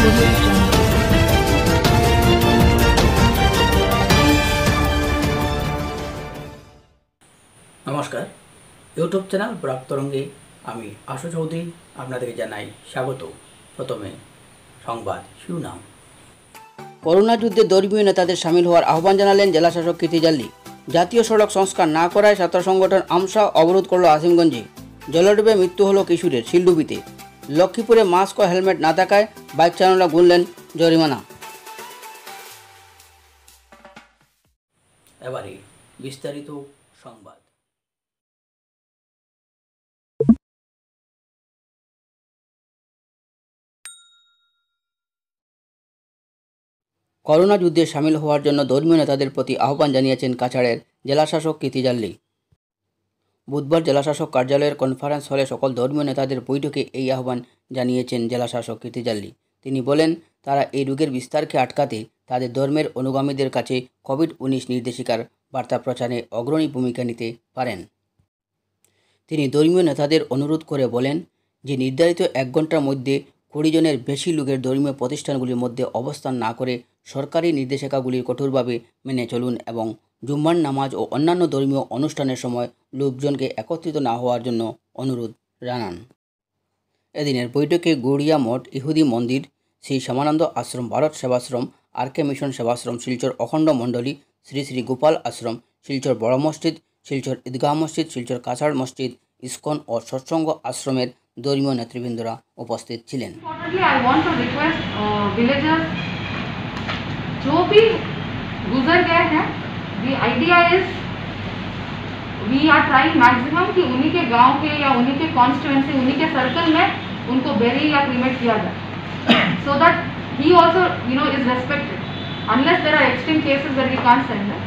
नमस्कार YouTube channel Barack तरंगे आमी आशु चौधरी आपनादेरके जानाई स्वागत। प्रथमे संबाद शिरोनाम। করোনা যুদ্ধে ধর্মীয় নেতাদের সামিল হওয়ার আহ্বান জানালেন জেলাশাসক কীর্তি জাল্লি। জাতীয় সড়ক সংস্কার না করায় ছাত্র সংগঠন আমসা অবরোধ করল আসিমগঞ্জে। জলডুবে মৃত্যু হলো কিশোরের শিলডুবিতে। লক্ষ্মীপুরে মাস্ক ও হেলমেট না থাকায় বাইক চালকরা গুনলেন জরিমানা। এবারে বিস্তারিত সংবাদ। করোনা যুদ্ধে সামিল হওয়ার জন্য ধর্মীয় নেতাদের প্রতি আহ্বান জানিয়েছেন কাছাড়ের জেলাশাসক কীর্তি জাল্লি। বুধবার জেলাশাসক কার্যালয়ের কনফারেন্স হলে সকল ধর্মীয় নেতাদের বৈঠকে এই আহ্বান জানিয়েছেন জেলাশাসক কীর্তি জাল্লি। তিনি বলেন, তারা এই রোগের বিস্তারকে আটকাতে তাদের ধর্মের অনুগামীদের কাছে কোভিড-19 নির্দেশিকার বার্তা প্রচারে অগ্রণী ভূমিকা নিতে পারেন। তিনি ধর্মীয় নেতাদের অনুরোধ করে বলেন যে নির্ধারিত 1 ঘন্টার মধ্যে 20 জনের বেশি লোকের ধর্মীয় প্রতিষ্ঠানগুলির মধ্যে অবস্থান না করে সরকারি নির্দেশিকাগুলি কঠোরভাবে মেনে চলুন এবং জুম্মার নামাজ ও অন্যান্য ধর্মীয় অনুষ্ঠানের সময় লোকজনকে একত্রিত না হওয়ার জন্য অনুরোধ জানান। এদিনের বৈঠকে গৌড়িয়া মঠ, ইহুদি মন্দির, শ্রী শ্যামানন্দ আশ্রম, ভারত সেবাশ্রম, আরকে মিশন সেবাশ্রম, শিলচর অখণ্ড মণ্ডলী, শ্রী শ্রী গোপাল আশ্রম, শিলচর বড় মসজিদ, শিলচর ঈদগাহ মসজিদ, শিলচর কাছাড় মসজিদ, ইস্কন ও সৎসঙ্গ আশ্রমের ধর্মীয় নেতৃবৃন্দরা উপস্থিত ছিলেন। जो भी गुजर गए हैं, the idea is we are trying maximum कि उन्हीं के गांव के या उन्हीं के कॉन्स्टिट्यूएंसी, उन्हीं के सर्कल में उनको बेरी या क्रीमेट किया जाए, so that he also is respected unless there are extreme cases where we can't send them।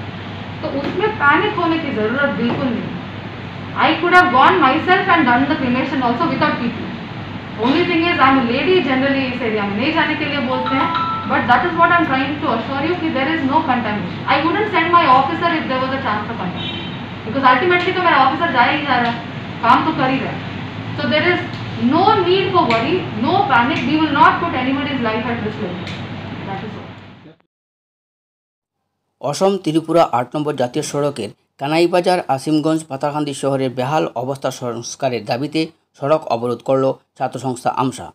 तो उसमें पैनिक होने की जरूरत बिल्कुल नहीं। I could have gone myself and done the cremation also without people। Only thing is I am a lady, generally इस area में नहीं जाने के लिए बोलते हैं, but that is what I am trying to assure you कि there is no contamination। I wouldn't send my officer if there was a chance of contamination, because ultimately तो मेरा officer जा ही जा रहा है, काम तो कर ही रहा है। So there is no need for worry, no panic। We will not put anybody's life at risk like that। That is all। অসম ত্রিপুরা 8 নম্বর জাতীয় সড়কের কানাইবাজার আসিমগঞ্জ পাতারকান্দি শহরের বেহাল অবস্থা সংস্কারের দাবিতে সড়ক অবরোধ করল ছাত্র সংস্থা আমসা।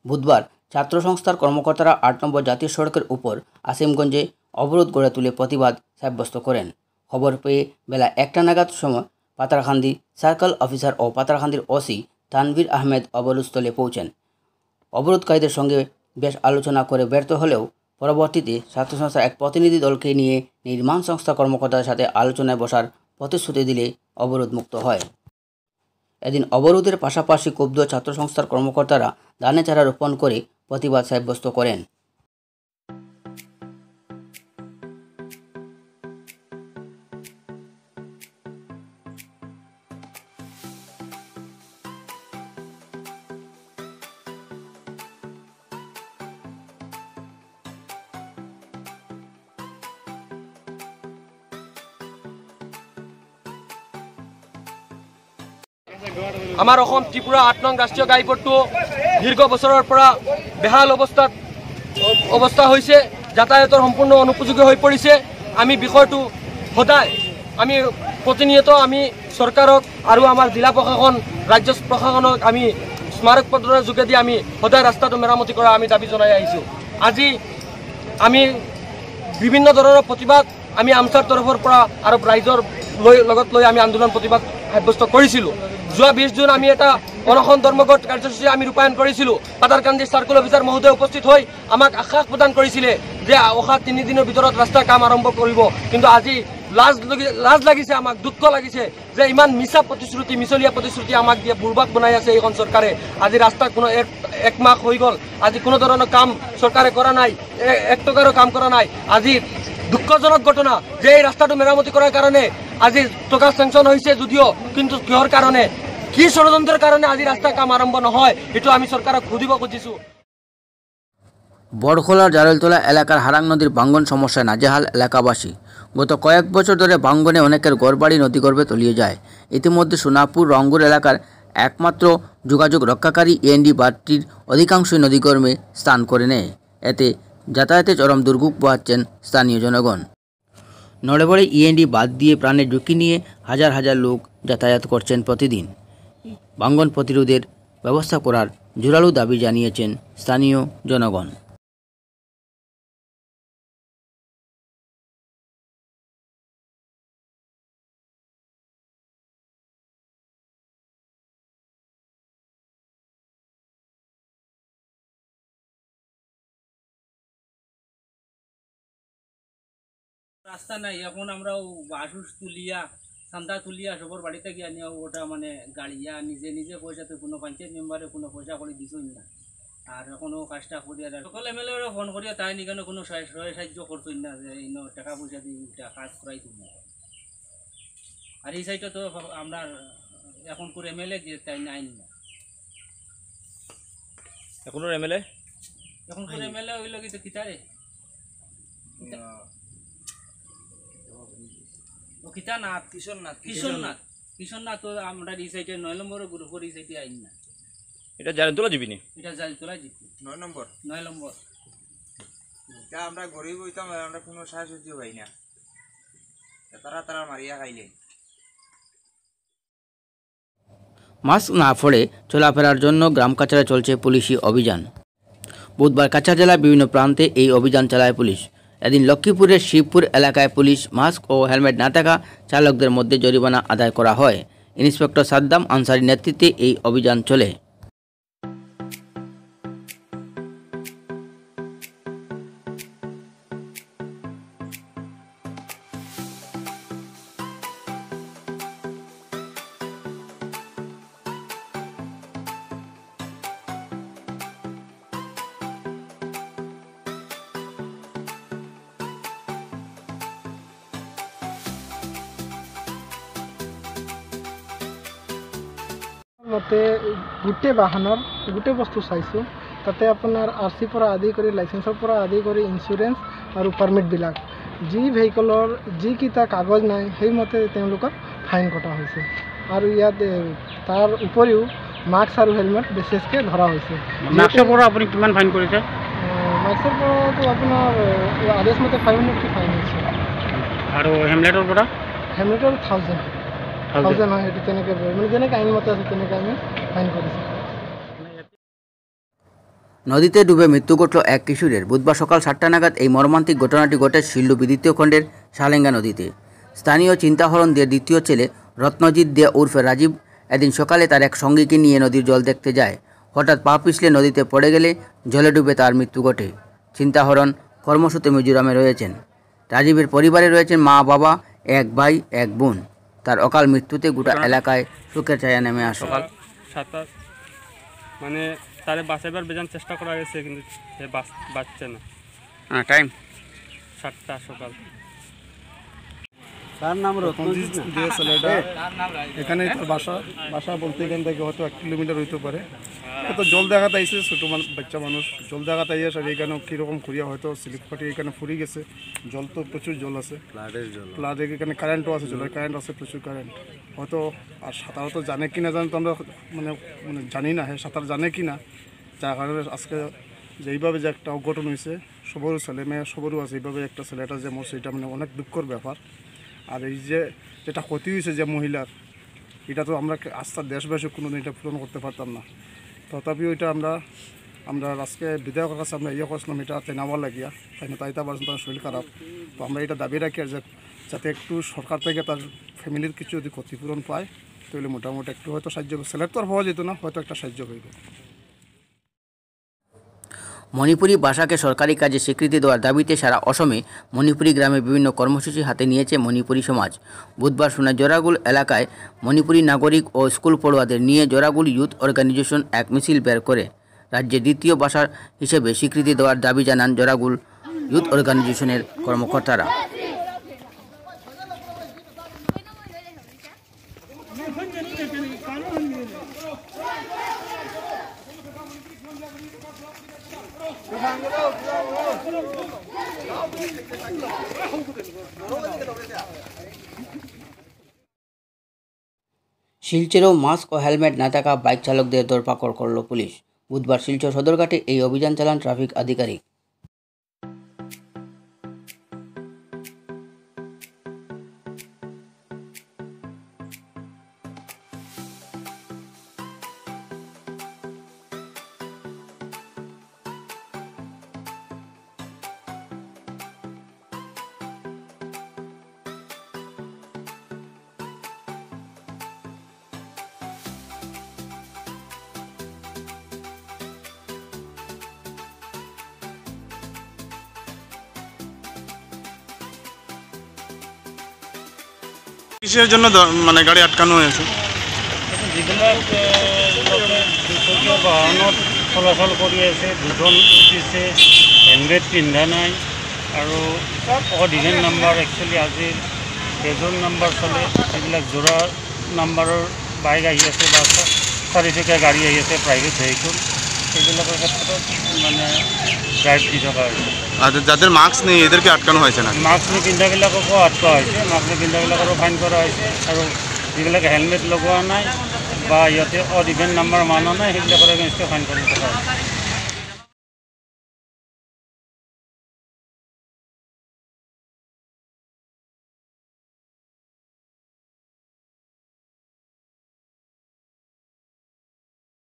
বুধবার ছাত্র সংস্থার কর্মকর্তারা 8 নম্বর জাতীয় সড়কের উপর আসিমগঞ্জে অবরোধ গড়ে তুলে প্রতিবাদ সাব্যস্ত করেন। খবর পেয়ে বেলা 1টা নাগাদ সময় পাতারকান্দি সার্কেল অফিসার ও পাতারকান্দির ওসি তানভীর আহমেদ অবরোধস্থলে পৌঁছেন। অবরোধকারীদের সঙ্গে বেশ আলোচনা করে ব্যর্থ হলেও পরবর্তীতে ছাত্র সংস্থার এক প্রতিনিধি দলকে নিয়ে নির্মাণ সংস্থা কর্মকর্তাদের সাথে আলোচনায় বসার প্রতিশ্রুতি দিলে অবরোধ মুক্ত হয়। এদিন অবরোধের পাশাপাশি ক্ষুব্ধ ছাত্র সংস্থার কর্মকর্তারা ধানের চারা রোপণ করে প্রতিবাদ সাব্যস্ত করেন। আমাৰ অসম ত্ৰিপুৰা 8 নং ৰাষ্ট্ৰীয় ঘাইপথটো দীৰ্ঘ বছৰৰ পৰা বেহাল অৱস্থা হৈছে, যাতায়াতৰ সম্পূৰ্ণ অনুপযোগী হৈ পৰিছে। আমি বিষয়টো সদায় আমি প্ৰতিনিয়ত আমি চৰকাৰক আৰু আমাৰ জিলা প্ৰশাসন, ৰাজ্য প্ৰশাসনক আমি স্মাৰক পত্ৰৰ যোগেদি আমি সদায় ৰাস্তাটো মেৰামতি কৰা আমি দাবী জনাই আহিছোঁ। আজি আমি বিভিন্ন ধৰণৰ প্ৰতিবাদ আমি আমছাৰ তৰফৰ পৰা আৰু ৰাইজৰ লগত লৈ আমি আন্দোলন প্ৰতিবাদ সাব্যস্ত কৰিছিলোঁ। যোৱা 20 জুন আমি এটা অনশন ধৰ্মঘট কাৰ্যসূচী আমি ৰূপায়ণ কৰিছিলোঁ। পাতাৰকান্দি চাৰ্কল অফিচাৰ মহোদয় উপস্থিত হৈ আমাক আশ্বাস প্ৰদান কৰিছিলে যে অহা 3 দিনৰ ভিতৰত ৰাস্তাৰ কাম আৰম্ভ কৰিব। কিন্তু আজি লাজ লাগিছে, আমাক দুঃখ লাগিছে যে ইমান মিছা প্ৰতিশ্ৰুতি, মিছলীয়া প্ৰতিশ্ৰুতি আমাক দিয়ে বুৰ্বাক বনাই আছে এইখন চৰকাৰে। আজি ৰাস্তা কোনো 1 মাহ হৈ গ'ল, আজি কোনো ধৰণৰ কাম চৰকাৰে কৰা নাই, 1 টকাৰো কাম কৰা নাই। আজি দুঃখজনক ঘটনা যে এই ৰাস্তাটো মেৰামতি কৰাৰ কাৰণে আজি টকা চেংচন হৈছে যদিও, কিন্তু কিহৰ কাৰণে, কি ষড়যন্ত্ৰৰ কাৰণে আজি ৰাস্তাৰ কাম আৰম্ভ নহয়, এইটো আমি চৰকাৰক সুধিব খুজিছোঁ। বড়খোলার জারেলতলা এলাকার হারাং নদীর ভাঙ্গন সমস্যায় নাজেহাল এলাকাবাসী। গত কয়েক বছর ধরে ভাঙ্গনে অনেকের ঘরবাড়ি নদীগর্ভে তলিয়ে যায়। ইতিমধ্যে সোনাপুর রঙ্গুর এলাকার একমাত্র যোগাযোগ রক্ষাকারী এএনডি বাঁধটির অধিকাংশই নদীগর্ভে স্নান করে নেয়। এতে যাতায়াতে চরম দুর্ভোগ পোহাচ্ছেন স্থানীয় জনগণ। নড়েবড়ে ইএনডি বাদ দিয়ে প্রাণের ঝুঁকি নিয়ে হাজার হাজার লোক যাতায়াত করছেন প্রতিদিন। ভাঙন প্রতিরোধের ব্যবস্থা করার জোরালো দাবি জানিয়েছেন স্থানীয় জনগণ। রাস্তা নাই, এখন আমরা আশুস তুলিয়া চান্দা তুলিয়া সবর বাড়িতে গিয়া নিয়ে ওটা মানে গাড়িয়া নিজে নিজে পয়সাতে কোনো পঞ্চায়েত মেম্বারে কোনো পয়সা করে দিছই না। আর এখনও কাজটা করিয়া সকল এমএলএ ফোন করিয়া তাই নি কেন কোনো সাহায্য করতই না যে এই টাকা পয়সা দিয়ে কাজ করাইতুই না। আর এই সাইডে তো আমরা এখন করে এমএলএ যে তাই নাই না, এখনো এমএলএ এখন করে এমএলএ হইল কি তো কিতারে কিতানাথ কিশোরনাথ তো আমরা এই সাইডে 9 নম্বরের গ্রুপের এই সাইডে আইন না। এটা জারি তোলা যাবি নি, এটা জারি তোলা জিতবে 9 নম্বর এটা আমরা গরিব হইতাম, আমরা কোনো সাহায্য পাই না, তারা মারিয়া খাইলে। মাস্ক না পরে চলাফেরার জন্য গ্রাম কাছাড়ে চলছে পুলিশি অভিযান। বুধবার কাছাড় জেলার বিভিন্ন প্রান্তে এই অভিযান চালায় পুলিশ। এদিন লক্ষ্মীপুরের শিবপুর এলাকায় পুলিশ মাস্ক ও হেলমেট না থাকা চালকদের মধ্যে জরিমানা আদায় করা হয়। ইন্সপেক্টর সাদ্দাম আনসারির নেতৃত্বে এই অভিযান চলে। মতে গোটেই বাহনৰ গোটেই বস্তু চাইছোঁ। তাতে আপোনাৰ RC পৰা আদি কৰি লাইচেন্সৰ পৰা আদি কৰি ইঞ্চুৰেঞ্চ আৰু পাৰ্মিটবিলাক যি ভেহিকলৰ যিকেইটা কাগজ নাই সেইমতে তেওঁলোকক ফাইন কটা হৈছে। আৰু ইয়াত তাৰ উপৰিও মাস্ক আৰু হেলমেট বিশেষকৈ ধৰা হৈছে। মাস্কৰ পৰা আপুনি কিমান ফাইন কৰিছে? মাস্কৰ পৰাতো আপোনাৰ আদেশ মতে 500 ফাইন হৈছে। আৰু হেলমেটৰ পৰা? হেলমেটৰ 1000 হয়। সেইটো তেনেকৈ মানে যেনেকৈ আইনমতে আছে তেনেকৈ আমি ফাইন কৰিছোঁ। নদীতে ডুবে মৃত্যু ঘটল এক কিশোরের। বুধবার সকাল 7টা নাগাদ এই মর্মান্তিক ঘটনাটি ঘটে শিল্লুবি দ্বিতীয় খণ্ডের সালেঙ্গা নদীতে। স্থানীয় চিন্তাহরণ দিয়ে দ্বিতীয় ছেলে রত্নজিৎ দে উর্ফে রাজীব এদিন সকালে তার এক সঙ্গীকে নিয়ে নদীর জল দেখতে যায়। হঠাৎ পা পিছলে নদীতে পড়ে গেলে জলে ডুবে তার মৃত্যু ঘটে। চিন্তাহরণ কর্মসূত্রে মিজোরামে রয়েছেন। রাজীবের পরিবারে রয়েছেন মা, বাবা, এক ভাই, এক বোন। তার অকাল মৃত্যুতে গোটা এলাকায় শোকের ছায়া নেমে আসে। সকাল 7টা মানে তারে বাঁচাইবার বেজান চেষ্টা করা গেছে, কিন্তু সে বাঁচছে না। টাইম 7টা সকাল। তার নাম রত্নজিৎ দে ছেলেটা, এখানে তার বাসা বলতে এখান থেকে হয়তো 1 কিলোমিটার হইতে পারে। তো জল দেখাতে আইসে, ছোটো বাচ্চা মানুষ জল দেখাতে আইসে। আর এখানে কীরকম করিয়া হয়তো স্লিপ ফাটি এখানে ফুরি গেছে। জল তো প্রচুর জল আছে, ফ্লাডের এখানে কারেন্টও আছে, জলের কারেন্ট আছে, প্রচুর কারেন্ট হয়তো। আর সাঁতার তো জানে কি না জানে তো আমরা মানে জানি না, হ্যাঁ সাঁতার জানে কি না, যার কারণে আজকে যেইভাবে যে একটা অঘটন হয়েছে, সবরও ছেলে মেয়ে সবরও আছে, এইভাবে একটা ছেলেটা যে মরছে এটা মানে অনেক দুঃখর ব্যাপার। আর এই যে যেটা ক্ষতি হয়েছে যে মহিলার, এটা তো আমরা আস্থা দেশবাসী কোনোদিন এটা পূরণ করতে পারতাম না। তথাপিও এটা আমরা আজকে বিধায়কের কাছে আমরা ইয়ে করছিলাম এটা নেওয়ার লাগিয়া, তাই তাইতা পারছেন তার শরীর খারাপ। তো আমরা এটা দাবি রাখি আর যাতে একটু সরকার থেকে তার ফ্যামিলির কিছু যদি ক্ষতিপূরণ পায় তাহলে মোটামুটি একটু হয়তো সাহায্য, ছেলের তো আর হওয়া যেত না, হয়তো একটা সাহায্য হইব। মণিপুরি ভাষাকে সরকারি কাজে স্বীকৃতি দেওয়ার দাবিতে সারা অসমে মণিপুরি গ্রামে বিভিন্ন কর্মসূচি হাতে নিয়েছে মণিপুরি সমাজ। বুধবার সোনা জোড়াগুল এলাকায় মণিপুরি নাগরিক ও স্কুল পড়ুয়াদের নিয়ে জোড়াগুল ইউথ অর্গানাইজেশন এক মিছিল বের করে রাজ্যে দ্বিতীয় ভাষা হিসেবে স্বীকৃতি দেওয়ার দাবি জানান জোড়াগুল ইউথ অর্গানাইজেশনের কর্মকর্তারা। শিলচরেও মাস্ক ও হেলমেট না থাকা বাইক চালকদের ধরপাকড় করল পুলিশ। বুধবার শিলচর সদরঘাটে এই অভিযান চালান ট্রাফিক আধিকারিক। কিসের জন্য মানে গাড়ি আটকানো হয়েছে? যিবিলাক লোকে দুচকীয়া বাহনত চলাচল কৰি আছে, দুজন উঠিছে, হেলমেট পিন্ধা নাই আৰু অড ইভেন নাম্বাৰ। একচুৱেলি আজিৰ বেজোন নাম্বাৰ চলে, যিবিলাক যোৰা নাম্বাৰৰ বাইক আহি আছে বা চাৰিচকীয়া গাড়ী আহি আছে, প্ৰাইভেট ভেহিকুল, সেইবিলাকৰ ক্ষেত্ৰত মানে ড্ৰাইভ দি থকা হৈছে। আর যাদের মাস্ক নেই এদেরকে আটকানো হয়েছে না? মাস্ক নিপিন্ধাবিলাককো আটকা হৈছে, মাস্ক নিপিন্ধাবিলাকৰো ফাইন কৰা হৈছে আৰু যিবিলাক হেলমেট লগোৱা নাই বা ইহঁতে অড ইভেন নাম্বাৰ মানা নাই সেইবিলাকৰ এগেইনষ্টে ফাইন কৰি থকা হৈছে।